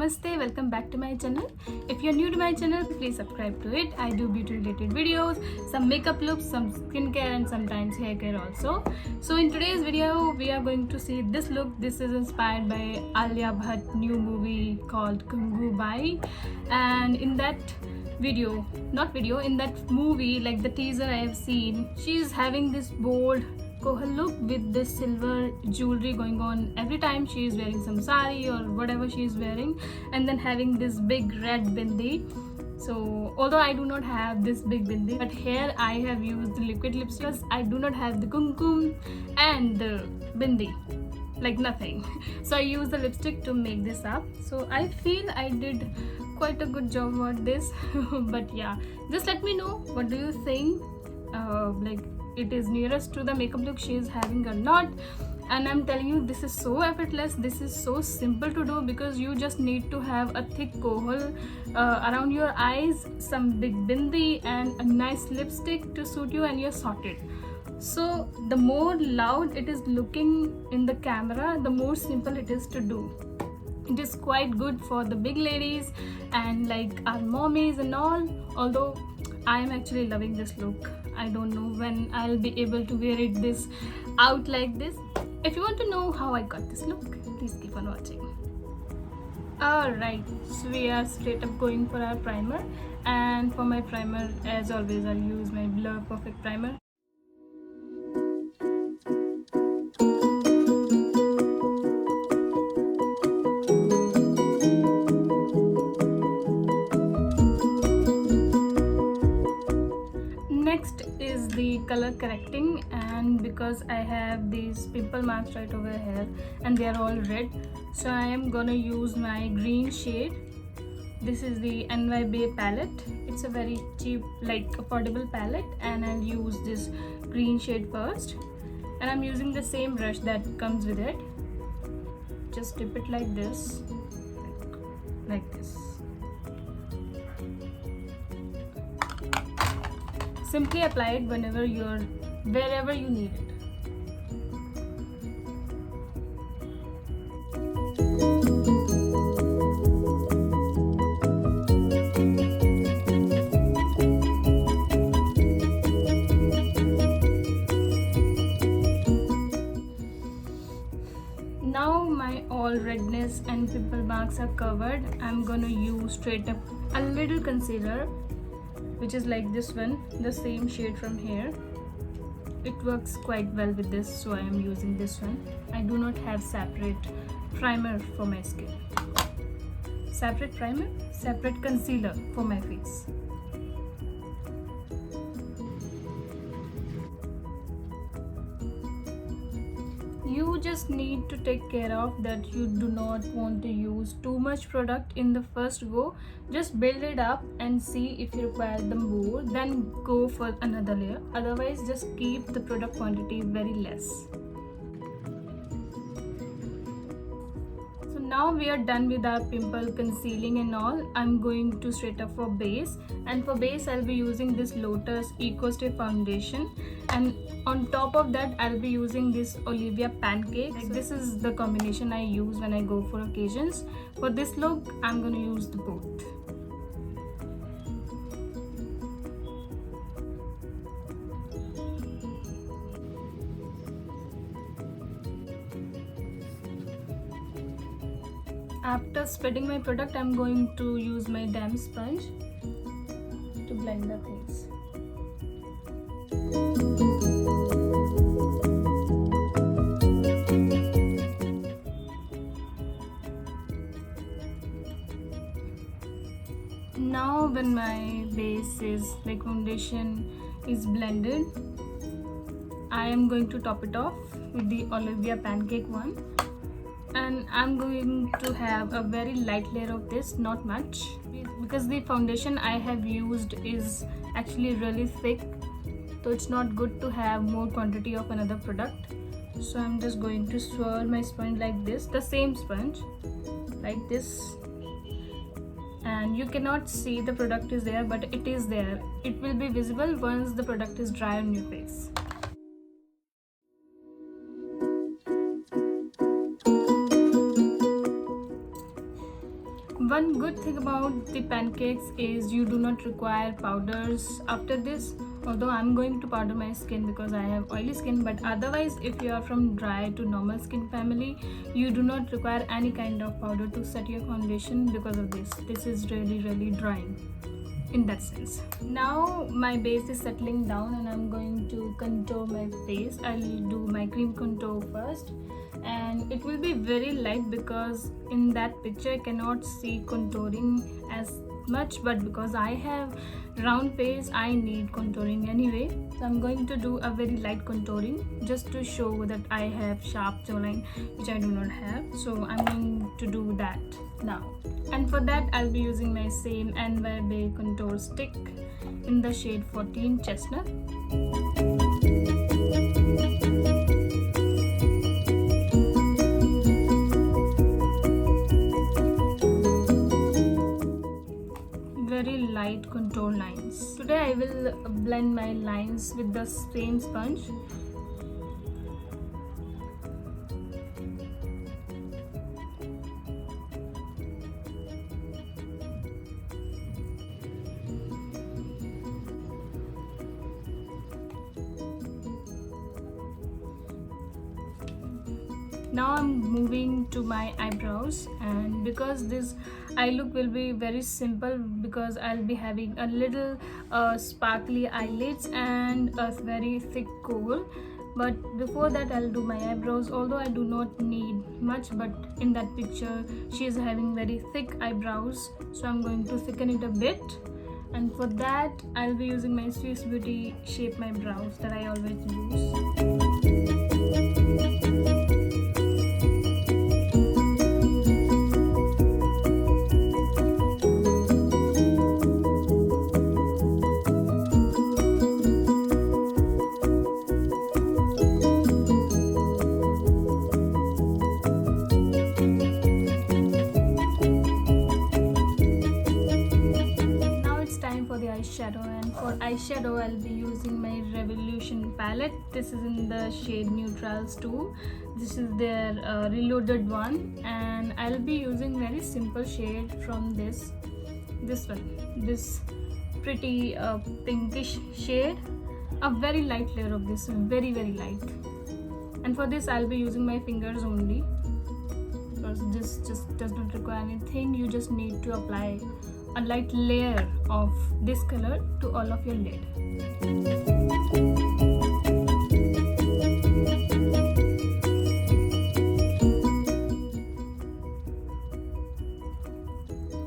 Namaste, welcome back to my channel. If you're new to my channel, please subscribe to it. I do beauty related videos, some makeup looks, some skincare and sometimes hair care also. So in today's video, we are going to see this look. This is inspired by Alia Bhatt new movie called Gangubai, and in that in that movie, like the teaser I have seen, she's having this bold kohal look with this silver jewelry going on every time she is wearing some sari or whatever she is wearing, and then having this big red bindi. So although I do not have this big bindi, but here I have used the liquid lipstick because I do not have the kumkum and the bindi, like nothing. So I used the lipstick to make this up. So I feel I did quite a good job about this. But yeah, just let me know what do you think, like it is nearest to the makeup look she is having or not. And I'm telling you, this is so effortless, this is so simple to do, because you just need to have a thick kohal around your eyes, some big bindi and a nice lipstick to suit you, and you're sorted. So the more loud it is looking in the camera, the more simple it is to do. It is quite good for the big ladies and like our mommies and all, although I am actually loving this look. I don't know when I'll be able to wear it this out like this. If you want to know how I got this look, please keep on watching. Alright, so we are straight up going for our primer, and for my primer, as always, I'll use my Blur Perfect Primer. Next is the color correcting, and because I have these pimple marks right over here and they are all red, so I am gonna use my green shade. This is the NY Bay palette. It's a very cheap, like affordable palette, and I'll use this green shade first. And I'm using the same brush that comes with it. Just dip it like this, like this. Simply apply it wherever you need it. Now my all redness and pimple marks are covered. I'm gonna use straight up a little concealer, which is like this one, the same shade from here. It works quite well with this, so I am using this one. I do not have separate primer for my skin. Separate primer, separate concealer for my face. You just need to take care of that you do not want to use too much product in the first go. Just build it up and see if you require them more, then go for another layer. Otherwise, just keep the product quantity very less. So now we are done with our pimple concealing and all. I'm going to straight up for base, and for base I'll be using this Lotus Eco Stay foundation, and on top of that I'll be using this Olivia Pancake. Like, this is the combination I use when I go for occasions. For this look, I'm going to use the both. After spreading my product, I'm going to use my damp sponge to blend the things. Now when my base is like foundation is blended, I am going to top it off with the Olivia Pancake one. And I'm going to have a very light layer of this, not much, because the foundation I have used is actually really thick, so it's not good to have more quantity of another product. So I'm just going to swirl my sponge like this, the same sponge, like this. And you cannot see the product is there, but it is there. It will be visible once the product is dry on your face. one good thing about the pancakes is you do not require powders after this, although I'm going to powder my skin because I have oily skin. But otherwise, if you are from dry to normal skin family, you do not require any kind of powder to set your foundation because of this is really drying in that sense. Now my base is settling down and I'm going to contour my face. I'll do my cream contour first, and it will be very light because in that picture I cannot see contouring as much, but because I have round face I need contouring anyway, so I'm going to do a very light contouring just to show that I have sharp jawline, which I do not have. So I'm going to do that now, and for that I'll be using my same NY Bay contour stick in the shade 14 Chestnut. Very light contour lines. Today I will blend my lines with the same sponge. Now I'm moving to my eyebrows, and because this eye look will be very simple because I'll be having a little sparkly eyelids and a very thick kohl. But before that I'll do my eyebrows, although I do not need much, but in that picture she is having very thick eyebrows, so I'm going to thicken it a bit. And for that I'll be using my Swiss Beauty Shape My Brows that I always use. Eyeshadow, and for eyeshadow I'll be using my Revolution palette. This is in the shade Neutrals 2. This is their reloaded one, and I'll be using very simple shade from this one, this pretty pinkish shade, a very light layer of this, very light. And for this I'll be using my fingers only because this just does not require anything. You just need to apply a light layer of this color to all of your lid.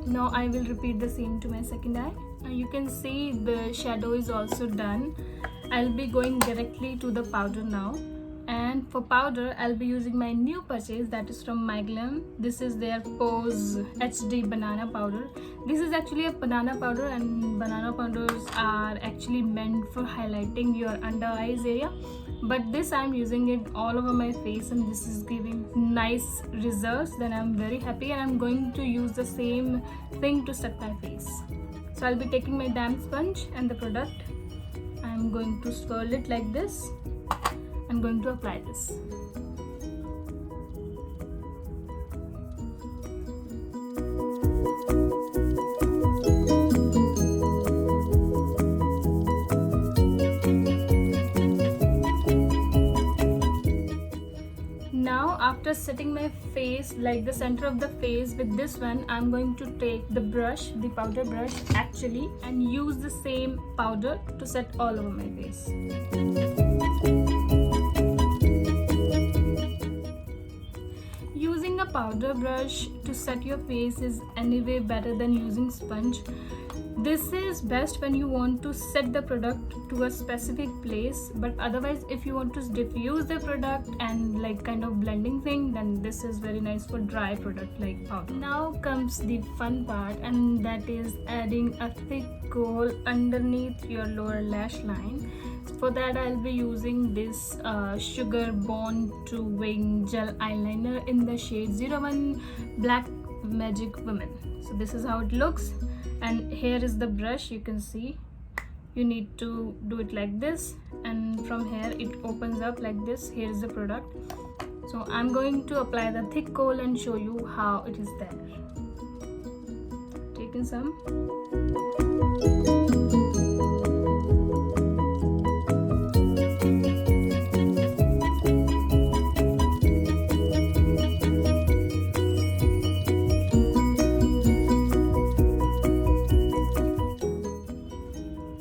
Now I will repeat the same to my second eye. Now you can see the shadow is also done. I'll be going directly to the powder now. And for powder I'll be using my new purchase, that is from MyGlam. This is their Pose HD banana powder. This is actually a banana powder, and banana powders are actually meant for highlighting your under eyes area, but this I'm using it all over my face and this is giving nice results. Then I'm very happy, and I'm going to use the same thing to set my face. So I'll be taking my damp sponge and the product. I'm going to swirl it like this. I'm going to apply this. Now after setting my face, like the center of the face with this one, I'm going to take the brush, the powder brush actually, and use the same powder to set all over my face. Using a powder brush to set your face is anyway better than using sponge. This is best when you want to set the product to a specific place, but otherwise if you want to diffuse the product and like kind of blending thing, then this is very nice for dry product like powder. Now comes the fun part, and that is adding a thick kohl underneath your lower lash line. For that I'll be using this Sugar Bond to Wing Gel Eyeliner in the shade 01 Black Magic Woman. So this is how it looks, and here is the brush. You can see you need to do it like this, and from here it opens up like this. Here is the product. So I'm going to apply the thick kohl and show you how it is there. taken some.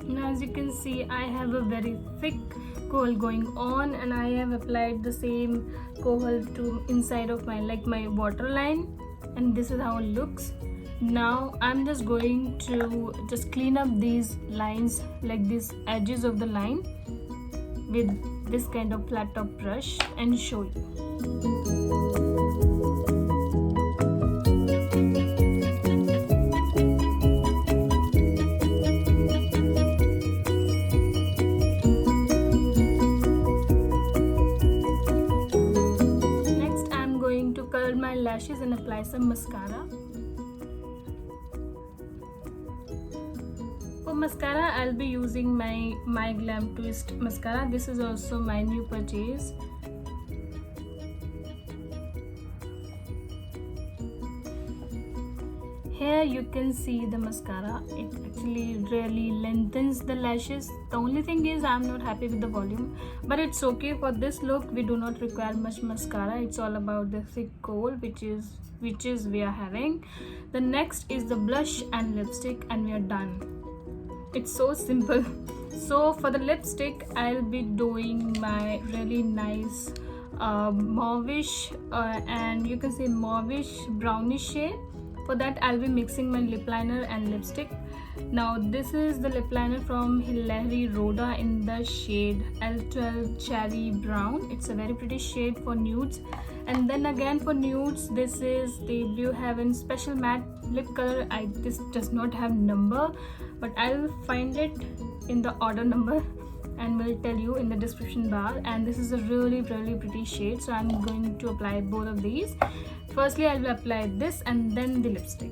Now as you can see, I have a very thick kohl going on, and I have applied the same kohl to inside of my waterline, and this is how it looks. Now I'm just going to just clean up these lines, like these edges of the line, with this kind of flat top brush and show you. My lashes and apply some mascara. For mascara, I'll be using my Glam Twist mascara. This is also my new purchase. Here you can see the mascara. It actually really lengthens the lashes. The only thing is I'm not happy with the volume, but it's okay. For this look we do not require much mascara. It's all about the thick kohl, which is we are having. The next is the blush and lipstick, and we are done. It's so simple. So for the lipstick, I'll be doing my really nice mauvish and you can say mauvish brownish shade. For that, I'll be mixing my lip liner and lipstick. Now this is the lip liner from Hilary Rhoda in the shade L12 Cherry Brown. It's a very pretty shade for nudes. And then again for nudes, this is the Blue Heaven Special Matte Lip Color. This does not have number, but I'll find it in the order number and will tell you in the description bar. And this is a really pretty shade, so I'm going to apply both of these. Firstly, I will apply this and then the lipstick.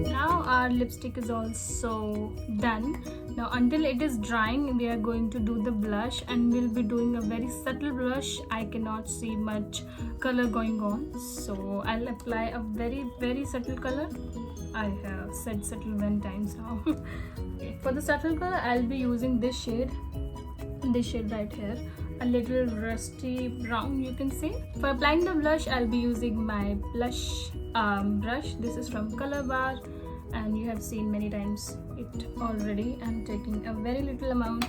Now our lipstick is also done. Now until it is drying, we are going to do the blush, and we'll be doing a very subtle blush. I cannot see much color going on, so I'll apply a very subtle color. I have said subtle 1 time now. Okay. For the subtle color, I'll be using this shade right here, a little rusty brown, you can say. For applying the blush, I'll be using my blush brush. This is from Color Bar, and you have seen many times it already. I'm taking a very little amount,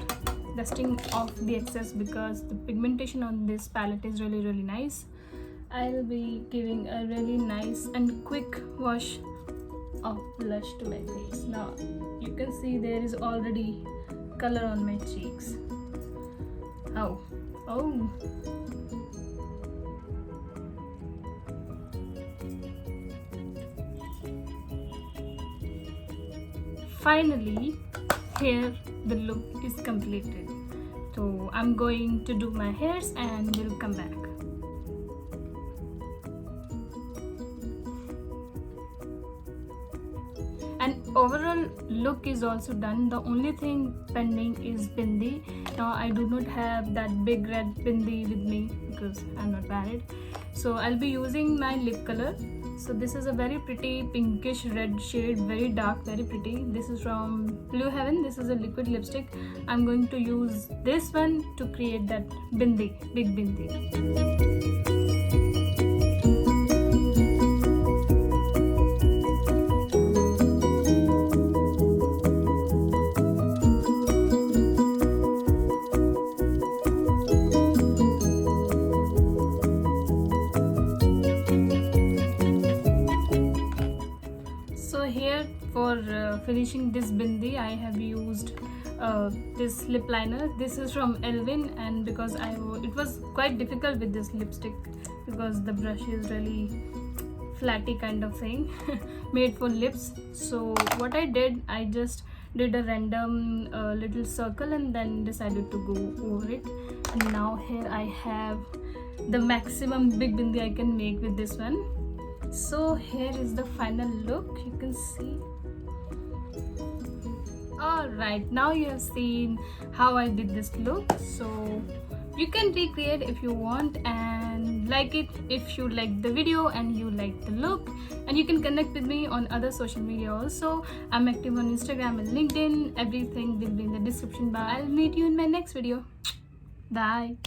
dusting off the excess because the pigmentation on this palette is really nice. I'll be giving a really nice and quick wash of blush to my face. Now you can see there is already color on my cheeks. Oh. Finally, here the look is completed. So I'm going to do my hairs and we'll come back. And overall look is also done. The only thing pending is bindi. Now I do not have that big red bindi with me because I'm not married. So I'll be using my lip color. So this is a very pretty pinkish red shade, very dark, very pretty. This is from Blue Heaven. This is a liquid lipstick. I'm going to use this one to create that bindi, big bindi. For finishing this bindi, I have used this lip liner. This is from Elvin, and because it was quite difficult with this lipstick because the brush is really flatty kind of thing made for lips. So what I did, I just did a random little circle and then decided to go over it. And now here I have the maximum big bindi I can make with this one. So here is the final look. You can see, right now you have seen how I did this look, so you can recreate if you want and like it if you like the video and you like the look. And you can connect with me on other social media also. I'm active on Instagram and LinkedIn. Everything will be in the description bar. I'll meet you in my next video. Bye.